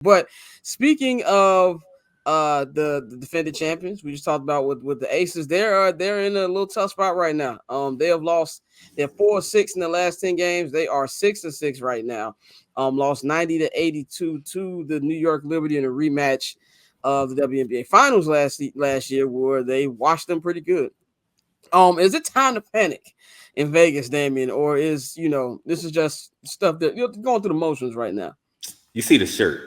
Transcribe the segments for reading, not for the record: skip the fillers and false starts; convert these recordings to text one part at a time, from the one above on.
But speaking of the defending champions, we just talked about with the Aces, they're in a little tough spot right now. They have lost, they're 4-6 in the last 10 games. They are 6-6 right now. Lost 90-82 to the New York Liberty in a rematch of the WNBA finals last year, where they washed them pretty good. Is it time to panic in Vegas, Damien, or is this is just stuff that you're going through the motions right now? You see the shirt,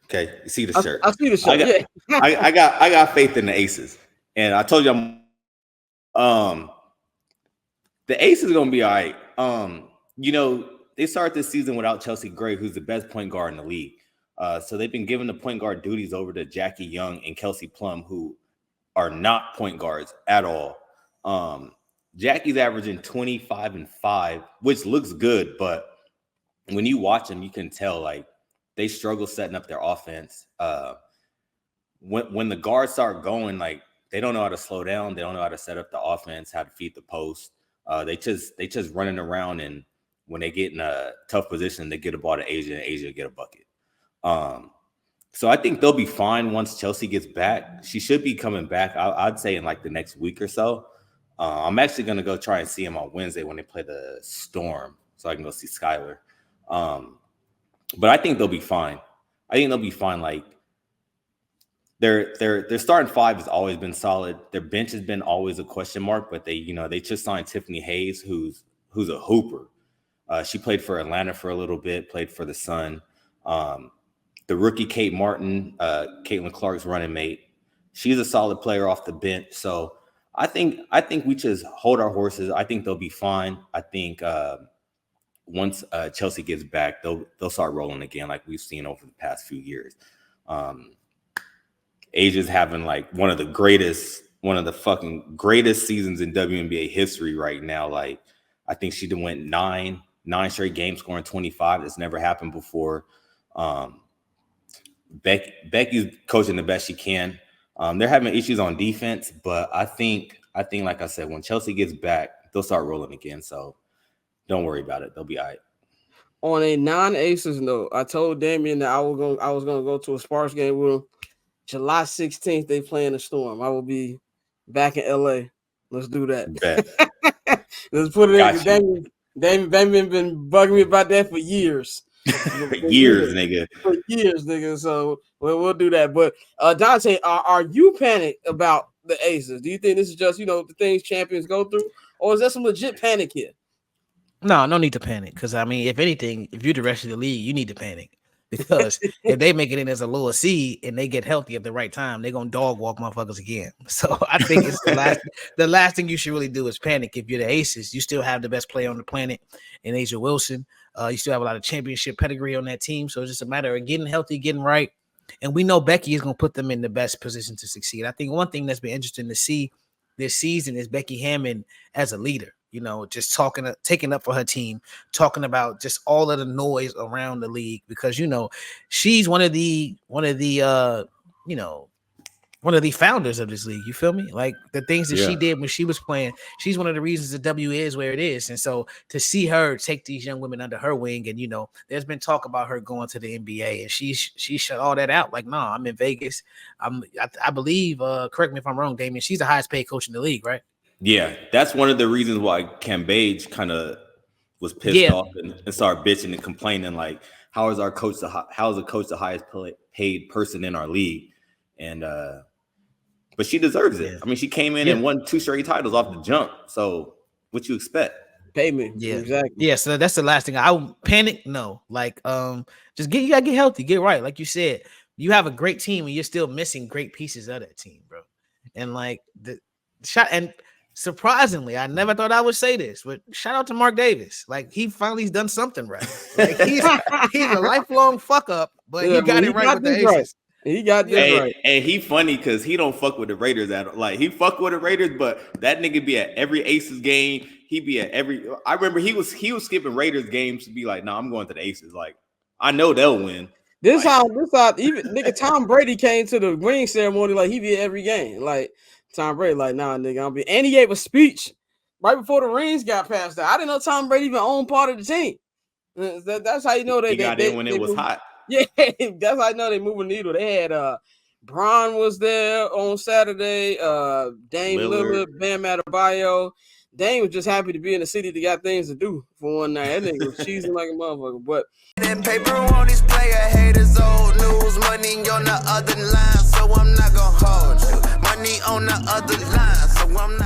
okay? You see the shirt. I see the I shirt. got, Yeah. I got faith in the Aces, and I told you the Aces are gonna be all right. They started this season without Chelsea Gray, who's the best point guard in the league. So they've been giving the point guard duties over to Jackie Young and Kelsey Plum, who are not point guards at all. Jackie's averaging 25-5, which looks good, but when you watch them, you can tell like they struggle setting up their offense. When the guards start going, like they don't know how to slow down, they don't know how to set up the offense, how to feed the post. They just running around, and when they get in a tough position, they get a ball to Asia, and Asia get a bucket. So I think they'll be fine once Chelsea gets back. She should be coming back, I'd say, in like the next week or so. I'm actually going to go try and see them on Wednesday when they play the Storm, so I can go see Skylar. But I think they'll be fine. Like their starting five has always been solid. Their bench has been always a question mark, but they just signed Tiffany Hayes, who's a hooper. She played for Atlanta for a little bit, played for the Sun. The rookie Kate Martin, Caitlin Clark's running mate, she's a solid player off the bench. So I think we just hold our horses. I think they'll be fine. I think once Chelsea gets back, they'll start rolling again, like we've seen over the past few years. Asia's having like one of the fucking greatest seasons in WNBA history right now. Like I think she went nine straight games scoring 25. That's never happened before. Becky's coaching the best she can. They're having issues on defense, but I think like I said, when Chelsea gets back, they'll start rolling again. So don't worry about it. They'll be all right. On a non-Aces note, I told Damien that I was gonna go to a Sparks game with him. July 16th, they playing the Storm. I will be back in LA. Let's do that. Let's put it in. Damien been bugging me about that for years. years, nigga. For years, nigga. So we'll do that. But Dante, are you panicked about the Aces? Do you think this is just the things champions go through, or is there some legit panic here? No need to panic. Because I mean, if anything, if you're the rest of the league, you need to panic. Because if they make it in as a lower seed and they get healthy at the right time, they're gonna dog walk motherfuckers again. So I think it's the last thing you should really do is panic. If you're the Aces, you still have the best player on the planet in A'ja Wilson. You still have a lot of championship pedigree on that team. So it's just a matter of getting healthy, getting right. And we know Becky is gonna put them in the best position to succeed. I think one thing that's been interesting to see this season is Becky Hammon as a leader. Just taking up for her team, talking about just all of the noise around the league, because she's one of the founders of this league. You feel me? Like the things that she did when she was playing, she's one of the reasons the W is where it is. And so to see her take these young women under her wing, and there's been talk about her going to the NBA, and she shut all that out. Like, nah, I'm in Vegas. I believe, correct me if I'm wrong, Damien, she's the highest paid coach in the league, right? Yeah, that's one of the reasons why Cambage kind of was pissed off and started bitching and complaining, like, how is the coach the highest paid person in our league? And but she deserves it. I mean, she came in and won 2 straight titles off the jump. So what you expect? Payment. Yeah, exactly. Yeah, so that's the last thing. I would panic. No, like you gotta get healthy, get right. Like you said, you have a great team and you're still missing great pieces of that team, bro. And like the shot, and surprisingly, I never thought I would say this, but shout out to Mark Davis. Like he finally's done something right. Like he's a lifelong fuck up, but he got it right with the Aces. Right. He got this right. And he funny because he don't fuck with the Raiders at all. Like he fuck with the Raiders, but that nigga be at every Aces game. He be at every. I remember he was skipping Raiders games to be like, "Nah, I'm going to the Aces." Like I know they'll win. This how even nigga Tom Brady came to the ring ceremony like he be at every game. Like Tom Brady, like, nah, nigga, I'm be. And he gave a speech right before the rings got passed out. I didn't know Tom Brady even owned part of the team. That's how you know he got in when it was hot. Yeah, that's how I know they moving the needle. They had Braun was there on Saturday. Dame Lillard, Bam Adebayo. Dame was just happy to be in the city. They got things to do for one night. That nigga was cheesing like a motherfucker. But that paper on these player haters, old news, money on the other line, so I'm not gonna hold you. Money on the other line, so I'm not